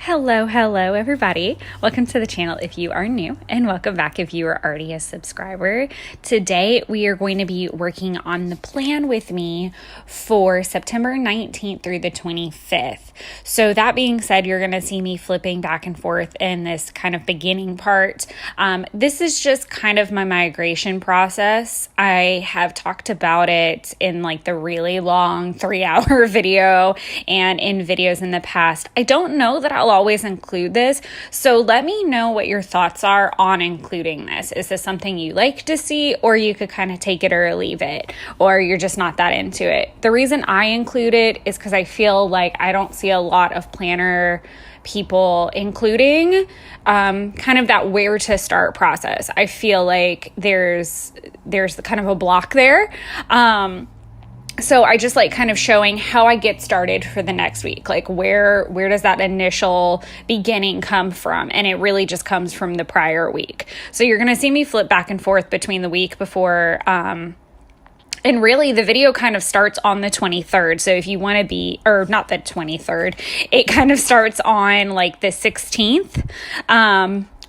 Hello, everybody. Welcome to the channel if you are new, and welcome back if you are already a subscriber. Today, we are going to be working on the plan with me for September 19th through the 25th. So that being said, you're going to see me flipping back and forth in this kind of beginning part. This is just kind of my migration process. I have talked about it in like the really long 3-hour video and in videos in the past. I don't know that I'll always include this, so let me know what your thoughts are on including this. Is this something you like to see, or you could kind of take it or leave it, or you're just not that into it? The reason I include it is because I feel like I don't see a lot of planner people including kind of that where to start process. I feel like there's kind of a block there. So I just like kind of showing how I get started for the next week. Like where does that initial beginning come from? And it really just comes from the prior week. So you're going to see me flip back and forth between the week before, and really the video kind of starts on the 23rd. So if you want to be, or not the 23rd, it kind of starts on like the 16th,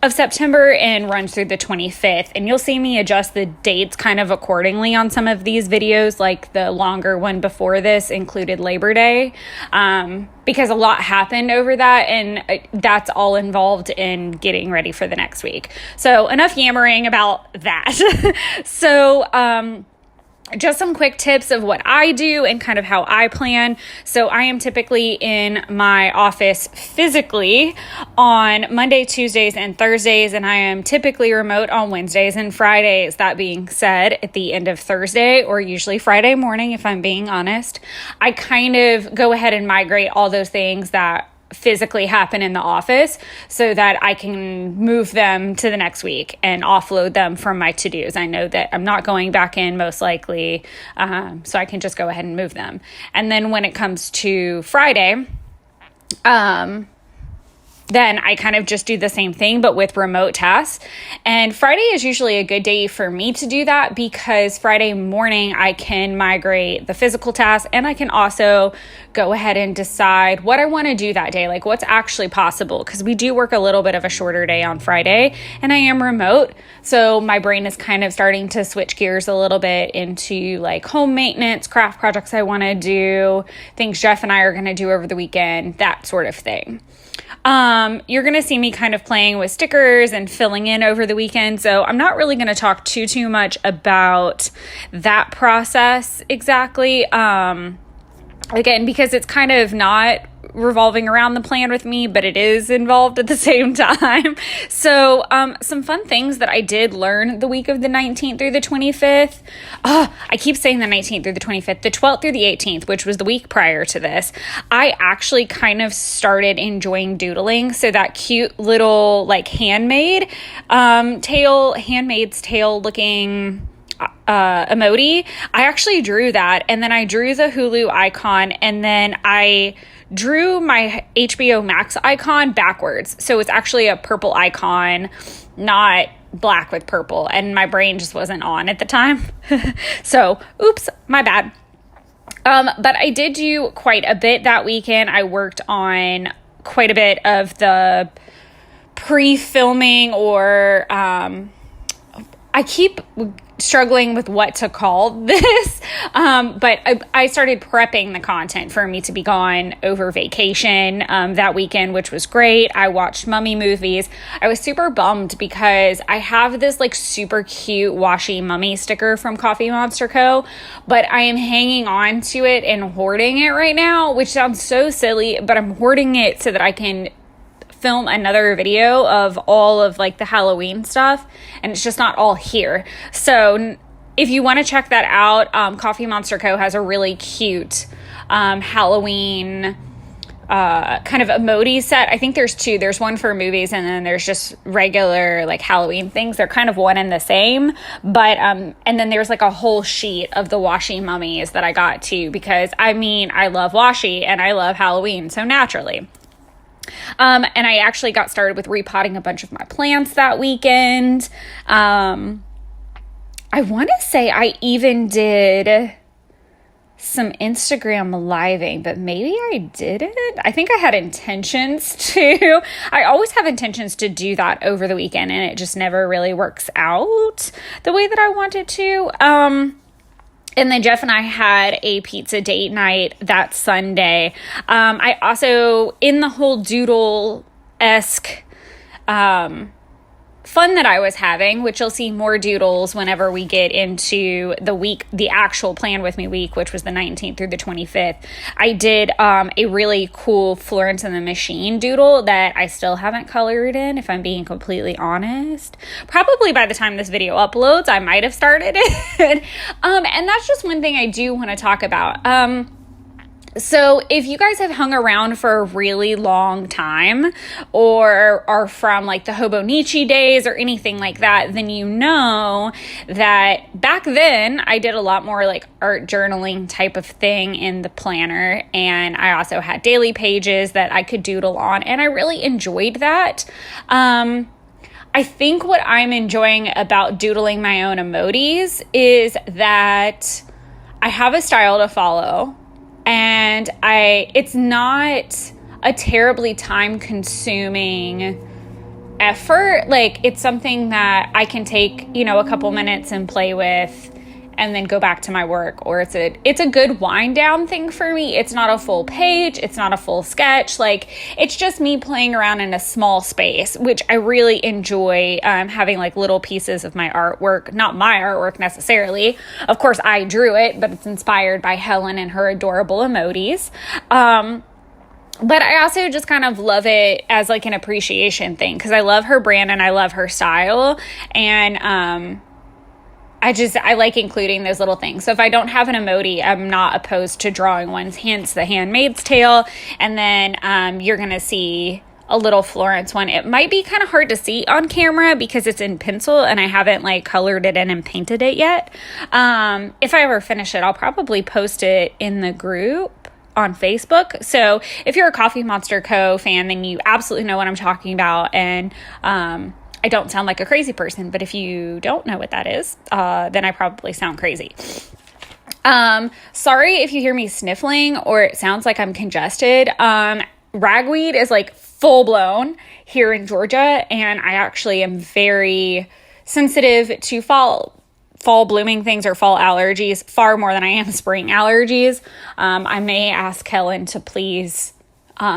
of September and runs through the 25th. And you'll see me adjust the dates kind of accordingly on some of these videos. Like the longer one before this included Labor Day, because a lot happened over that, and that's all involved in getting ready for the next week. So enough yammering about that. So, just some quick tips of what I do and kind of how I plan. So I am typically in my office physically on Monday, Tuesdays, and Thursdays, and I am typically remote on Wednesdays and Fridays. That being said, at the end of Thursday, or usually Friday morning, if I'm being honest, I kind of go ahead and migrate all those things that physically happen in the office so that I can move them to the next week and offload them from my to-dos. I know that I'm not going back in most likely, so I can just go ahead and move them. And then when it comes to Friday, then I kind of just do the same thing, but with remote tasks. And Friday is usually a good day for me to do that because Friday morning I can migrate the physical tasks, and I can also go ahead and decide what I want to do that day, like what's actually possible, because we do work a little bit of a shorter day on Friday, and I am remote. So my brain is kind of starting to switch gears a little bit into like home maintenance, craft projects I want to do, things Jeff and I are going to do over the weekend, that sort of thing. You're going to see me kind of playing with stickers and filling in over the weekend. So I'm not really going to talk too much about that process exactly. Again, because it's kind of not revolving around the plan with me, but it is involved at the same time. So, some fun things that I did learn the week of the 19th through the 25th. I keep saying the 19th through the 25th, the 12th through the 18th, which was the week prior to this. I actually kind of started enjoying doodling. So that cute little like handmaid's tail looking emoji. I actually drew that, and then I drew the Hulu icon, and then I drew my HBO Max icon backwards. So it's actually a purple icon, not black with purple, and my brain just wasn't on at the time. So, oops, my bad. But I did do quite a bit that weekend. I worked on quite a bit of the pre-filming, or I keep struggling with what to call this, but I started prepping the content for me to be gone over vacation that weekend, which was great. I watched mummy movies. I was super bummed because I have this like super cute washi mummy sticker from Coffee Monster Co., but I am hanging on to it and hoarding it right now, which sounds so silly, but I'm hoarding it so that I can film another video of all of like the Halloween stuff, and it's just not all here. So if you want to check that out, Coffee Monster Co. has a really cute Halloween kind of emoji set. I think there's two. There's one for movies, and then there's just regular like Halloween things. They're kind of one and the same, but and then there's like a whole sheet of the washi mummies that I got too, because I mean I love washi and I love Halloween, so naturally. And I actually got started with repotting a bunch of my plants that weekend. I want to say I even did some Instagram living, but maybe I didn't. I think I had intentions to. I always have intentions to do that over the weekend, and it just never really works out the way that I want it to. And then Jeff and I had a pizza date night that Sunday. I also, in the whole doodle-esque fun that I was having, which you'll see more doodles whenever we get into the week, the actual Plan With Me week, which was the 19th through the 25th. I did a really cool Florence and the Machine doodle that I still haven't colored in, if I'm being completely honest. Probably by the time this video uploads, I might have started it. And that's just one thing I do want to talk about. So if you guys have hung around for a really long time or are from like the Hobonichi days or anything like that, then you know that back then I did a lot more like art journaling type of thing in the planner. And I also had daily pages that I could doodle on, and I really enjoyed that. I think what I'm enjoying about doodling my own emojis is that I have a style to follow. And it's not a terribly time-consuming effort. Like, it's something that I can take, a couple minutes and play with and then go back to my work. Or it's a good wind-down thing for me. It's not a full page. It's not a full sketch. Like, it's just me playing around in a small space, which I really enjoy, having like little pieces of my artwork. Not my artwork necessarily. Of course, I drew it, but it's inspired by Helen and her adorable emojis. But I also just kind of love it as like an appreciation thing because I love her brand and I love her style. And, I like including those little things. So if I don't have an emoji, I'm not opposed to drawing ones, hence the Handmaid's Tale. And then you're going to see a little Florence one. It might be kind of hard to see on camera because it's in pencil and I haven't like colored it in and painted it yet. If I ever finish it, I'll probably post it in the group on Facebook. So if you're a Coffee Monster Co. fan, then you absolutely know what I'm talking about. And, I don't sound like a crazy person, but if you don't know what that is, then I probably sound crazy. Sorry if you hear me sniffling or it sounds like I'm congested. Ragweed is like full blown here in Georgia, and I actually am very sensitive to fall blooming things or fall allergies far more than I am spring allergies. I may ask Helen to please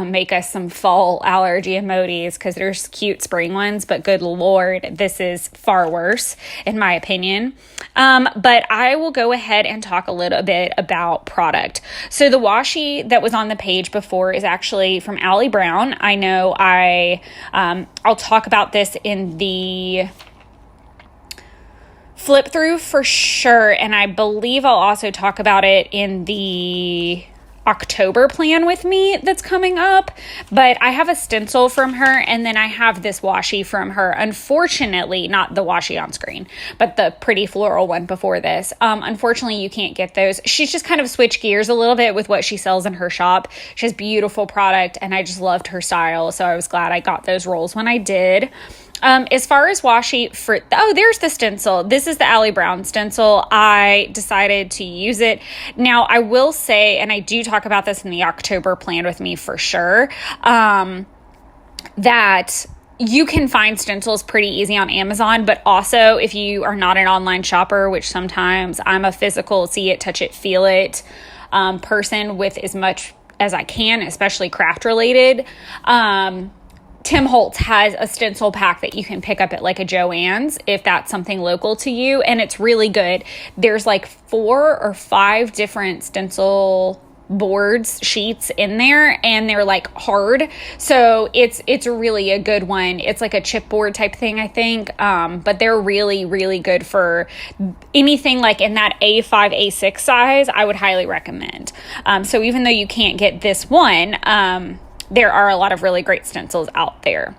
make us some fall allergy emojis because there's cute spring ones, but good Lord, this is far worse in my opinion. But I will go ahead and talk a little bit about product. So the washi that was on the page before is actually from Allie Brown. I know I'll talk about this in the flip through for sure. And I believe I'll also talk about it in the October Plan With Me that's coming up, but I have a stencil from her and then I have this washi from her. Unfortunately, not the washi on screen, but the pretty floral one before this. Unfortunately, you can't get those. She's just kind of switched gears a little bit with what she sells in her shop. She has beautiful product and I just loved her style, so I was glad I got those rolls when I did. As far as washi there's the stencil. This is the Allie Brown stencil. I decided to use it. Now, I will say, and I do talk about this in the October Plan With Me for sure, that you can find stencils pretty easy on Amazon, but also if you are not an online shopper, which sometimes I'm a physical see it, touch it, feel it person with as much as I can, especially craft related, Tim Holtz has a stencil pack that you can pick up at like a Joann's if that's something local to you, and it's really good. There's like 4 or 5 different stencil sheets in there, and they're like hard, so it's really a good one. It's like a chipboard type thing, I think, but they're really, really good for anything like in that A5, A6 size. I would highly recommend. So even though you can't get this one, there are a lot of really great stencils out there.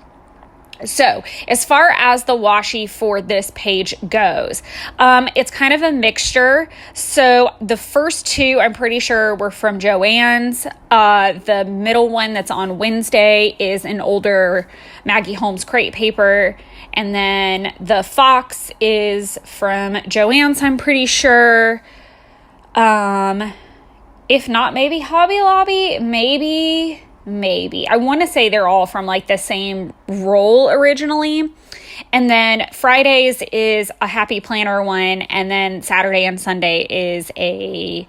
So as far as the washi for this page goes, it's kind of a mixture. So the first 2, I'm pretty sure, were from Joann's. The middle one that's on Wednesday is an older Maggie Holmes crate paper. And then the fox is from Joann's, I'm pretty sure. if not, maybe Hobby Lobby, maybe. I want to say they're all from like the same roll originally. And then Fridays is a Happy Planner one. And then Saturday and Sunday is a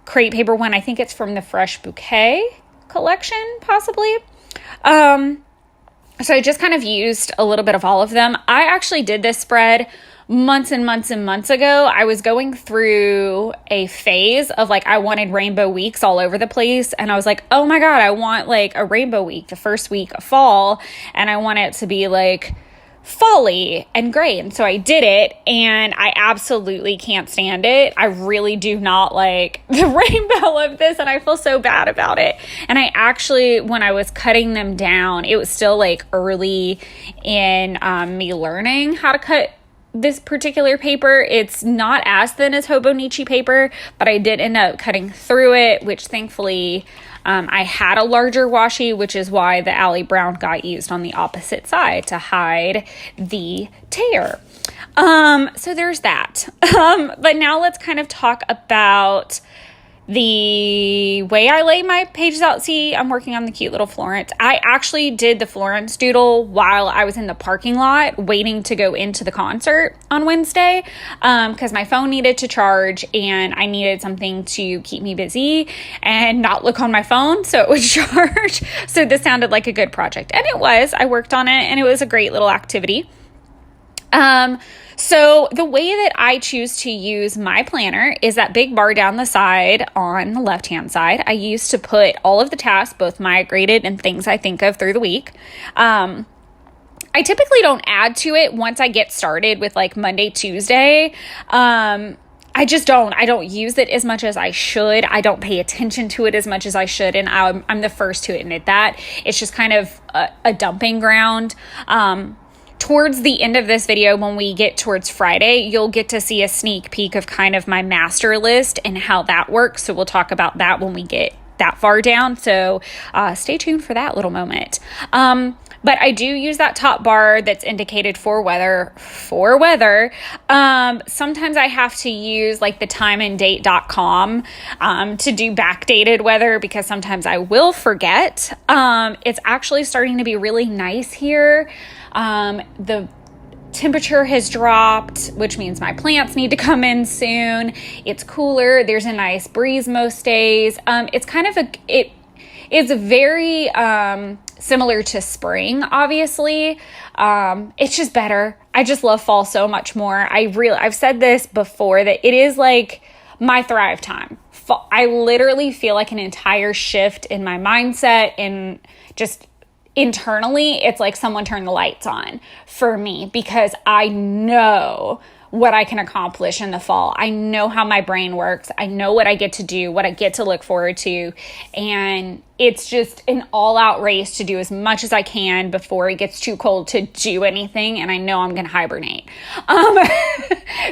crepe paper one. I think it's from the Fresh Bouquet collection, possibly. So I just kind of used a little bit of all of them. I actually did this spread months and months and months ago. I was going through a phase of like, I wanted rainbow weeks all over the place. And I was like, oh my God, I want like a rainbow week, the first week of fall. And I want it to be like folly and great. And so I did it, and I absolutely can't stand it. I really do not like the rainbow of this, and I feel so bad about it. And I actually, when I was cutting them down, it was still like early in me learning how to cut this particular paper. It's not as thin as Hobonichi paper, but I did end up cutting through it, which thankfully I had a larger washi, which is why the Allie Brown got used on the opposite side to hide the tear. So there's that. But now let's kind of talk about the way I lay my pages out. See, I'm working on the cute little Florence. I actually did the Florence doodle while I was in the parking lot waiting to go into the concert on Wednesday, because my phone needed to charge and I needed something to keep me busy and not look on my phone so it would charge. So this sounded like a good project, and it was. I worked on it, and it was a great little activity. So the way that I choose to use my planner is that big bar down the side on the left-hand side. I used to put all of the tasks, both my graded and things I think of through the week. I typically don't add to it once I get started with like Monday, Tuesday. I don't use it as much as I should. I don't pay attention to it as much as I should. And I'm the first to admit that. It's just kind of a dumping ground. Towards the end of this video, when we get towards Friday, you'll get to see a sneak peek of kind of my master list and how that works. So we'll talk about that when we get that far down. So stay tuned for that little moment. But I do use that top bar that's indicated for weather. Sometimes I have to use like the timeanddate.com to do backdated weather, because sometimes I will forget. It's actually starting to be really nice here. The temperature has dropped, which means my plants need to come in soon. It's cooler. There's a nice breeze most days. It's kind of it's very similar to spring, obviously. It's just better. I just love fall so much more. I've said this before, that it is like my thrive time. I literally feel like an entire shift in my mindset, and just internally, it's like someone turned the lights on for me, because I know what I can accomplish in the fall. I know how my brain works. I know what I get to do, what I get to look forward to. And it's just an all-out race to do as much as I can before it gets too cold to do anything. And I know I'm going to hibernate.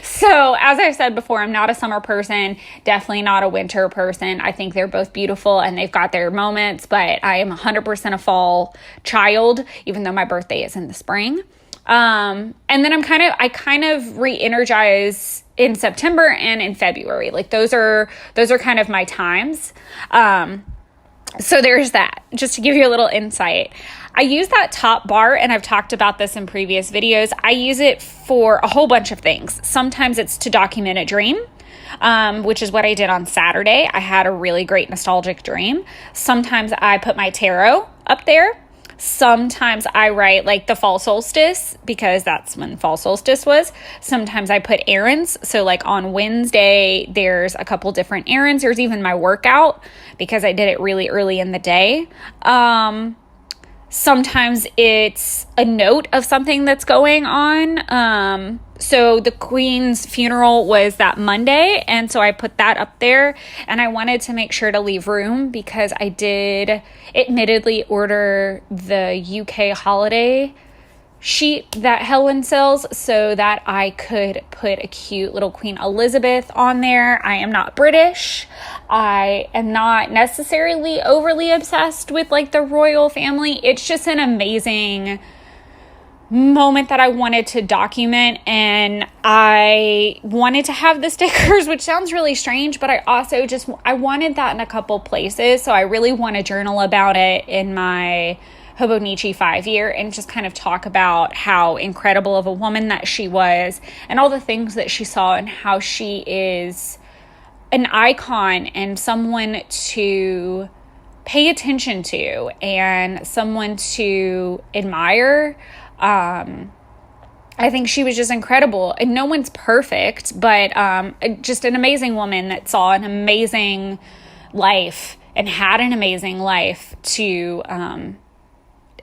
So as I said before, I'm not a summer person, definitely not a winter person. I think they're both beautiful and they've got their moments, but I am 100% a fall child, even though my birthday is in the spring. And then I kind of re-energize in September and in February. Like those are kind of my times. So there's that, just to give you a little insight. I use that top bar, and I've talked about this in previous videos. I use it for a whole bunch of things. Sometimes it's to document a dream, which is what I did on Saturday. I had a really great nostalgic dream. Sometimes I put my tarot up there. Sometimes I write like the fall solstice, because that's when fall solstice was. Sometimes I put errands. So like on Wednesday, there's a couple different errands. There's even my workout, because I did it really early in the day. Sometimes it's a note of something that's going on. So the Queen's funeral was that Monday, and so I put that up there, and I wanted to make sure to leave room, because I did admittedly order the UK holiday sheet that Helen sells, so that I could put a cute little Queen Elizabeth on there. I am not British. I am not necessarily overly obsessed with like the royal family. It's just an amazing moment that I wanted to document, and I wanted to have the stickers, which sounds really strange, but I also I wanted that in a couple places. So I really want to journal about it in my Hobonichi 5-year and just kind of talk about how incredible of a woman that she was and all the things that she saw and how she is an icon and someone to pay attention to and someone to admire. I think she was just incredible, and no one's perfect, but just an amazing woman that saw an amazing life and had an amazing life to,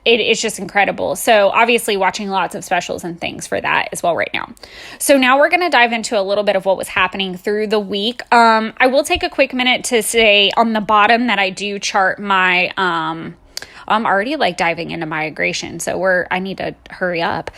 it's just incredible. So obviously watching lots of specials and things for that as well right now. So now we're going to dive into a little bit of what was happening through the week. I will take a quick minute to say on the bottom that I do chart my, I'm already like diving into migration, so I need to hurry up.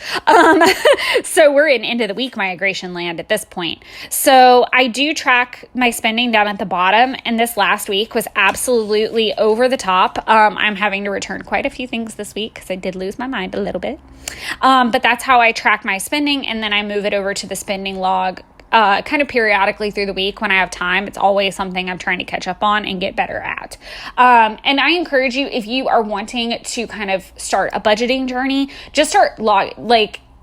So we're in end of the week migration land at this point. So I do track my spending down at the bottom, and this last week was absolutely over the top. I'm having to return quite a few things this week because I did lose my mind a little bit. But that's how I track my spending, and then I move it over to the spending log kind of periodically through the week when I have time. It's always something I'm trying to catch up on and get better at. And I encourage you, if you are wanting to kind of start a budgeting journey, just start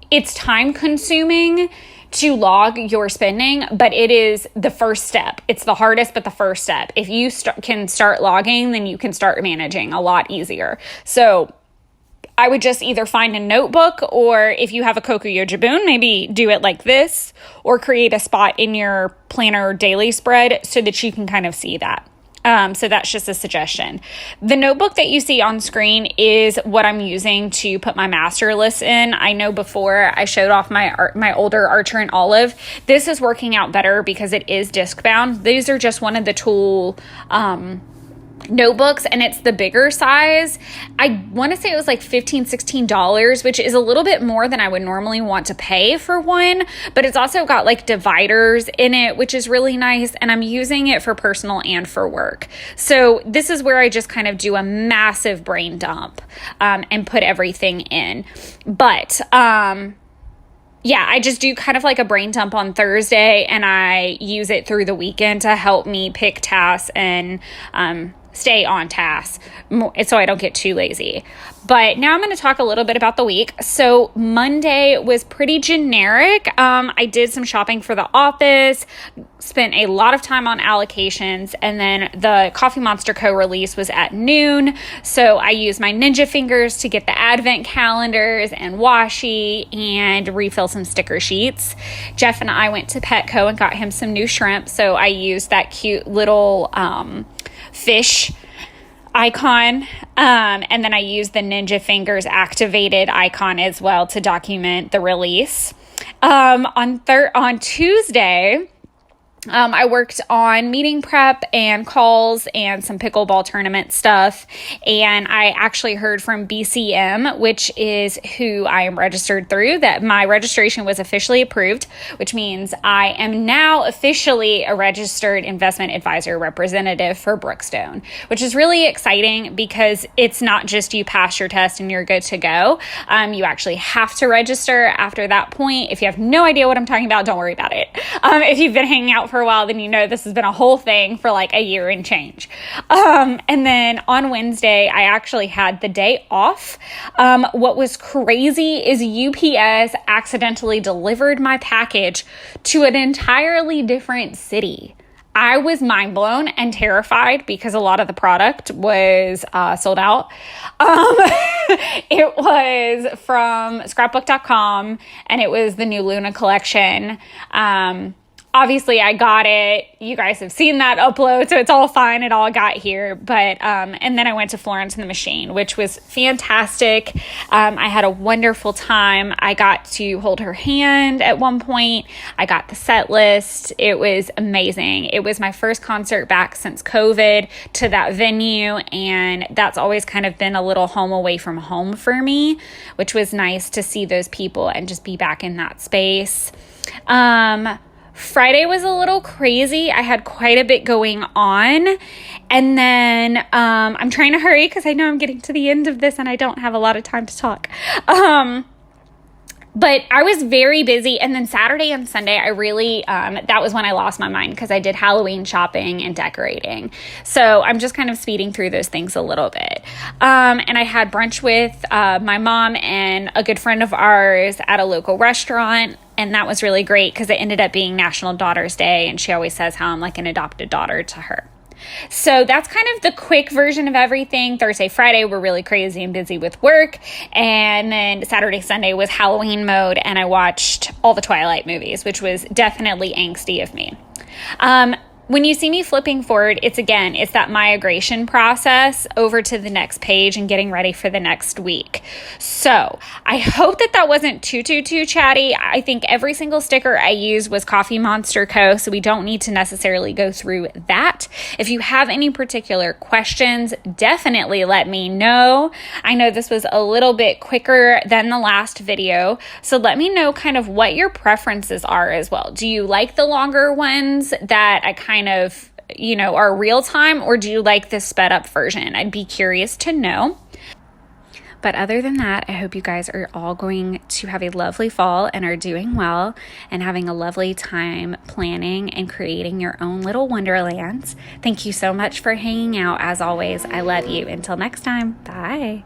it's time consuming to log your spending, but it is the first step. It's the hardest, but the first step. If you can start logging, then you can start managing a lot easier. So I would just either find a notebook, or if you have a Kokuyo Jibun, maybe do it like this, or create a spot in your planner daily spread so that you can kind of see that. So that's just a suggestion. The notebook that you see on screen is what I'm using to put my master lists in. I know before I showed off my older Archer and Olive. This is working out better because it is disc bound. These are just one of the tool notebooks, and it's the bigger size. I want to say it was like $15-16, which is a little bit more than I would normally want to pay for one, but it's also got like dividers in it, which is really nice, and I'm using it for personal and for work. So this is where I just kind of do a massive brain dump and put everything in. But yeah, I just do kind of like a brain dump on Thursday, and I use it through the weekend to help me pick tasks and stay on task so I don't get too lazy. But now I'm going to talk a little bit about the week. So Monday was pretty generic. I did some shopping for the office, spent a lot of time on allocations, and then the Coffee Monster Co. release was at noon. So I used my ninja fingers to get the advent calendars and washi and refill some sticker sheets. Jeff and I went to Petco and got him some new shrimp. So I used that cute little fish icon, and then I used the Ninja Fingers activated icon as well to document the release. On Tuesday, I worked on meeting prep and calls and some pickleball tournament stuff. And I actually heard from BCM, which is who I am registered through, that my registration was officially approved, which means I am now officially a registered investment advisor representative for Brookstone, which is really exciting because it's not just you pass your test and you're good to go. You actually have to register after that point. If you have no idea what I'm talking about, don't worry about it. If you've been hanging out for a while, then you know this has been a whole thing for like a year and change. And then on Wednesday, I actually had the day off. What was crazy is UPS accidentally delivered my package to an entirely different city. I was mind blown and terrified because a lot of the product was sold out. It was from scrapbook.com, and it was the new Luna collection. Obviously I got it. You guys have seen that upload, so it's all fine. It all got here. But, and then I went to Florence and the Machine, which was fantastic. I had a wonderful time. I got to hold her hand at one point. I got the set list. It was amazing. It was my first concert back since COVID to that venue. And that's always kind of been a little home away from home for me, which was nice to see those people and just be back in that space. Friday was a little crazy. I had quite a bit going on. And then I'm trying to hurry because I know I'm getting to the end of this and I don't have a lot of time to talk. But I was very busy. And then Saturday and Sunday, I really, that was when I lost my mind because I did Halloween shopping and decorating. So I'm just kind of speeding through those things a little bit. And I had brunch with my mom and a good friend of ours at a local restaurant. And that was really great because it ended up being National Daughters Day. And she always says how I'm like an adopted daughter to her. So that's kind of the quick version of everything. Thursday, Friday were really crazy and busy with work. And then Saturday, Sunday was Halloween mode. And I watched all the Twilight movies, which was definitely angsty of me. When you see me flipping forward, it's that migration process over to the next page and getting ready for the next week. So I hope that wasn't too chatty. I think every single sticker I used was Coffee Monster Co., so we don't need to necessarily go through that. If you have any particular questions, definitely let me know. I know this was a little bit quicker than the last video, so let me know kind of what your preferences are as well. Do you like the longer ones that I kind of, are real time, or do you like this sped up version? I'd be curious to know. But other than that, I hope you guys are all going to have a lovely fall and are doing well and having a lovely time planning and creating your own little wonderlands. Thank you so much for hanging out. As always, I love you. Until next time, bye.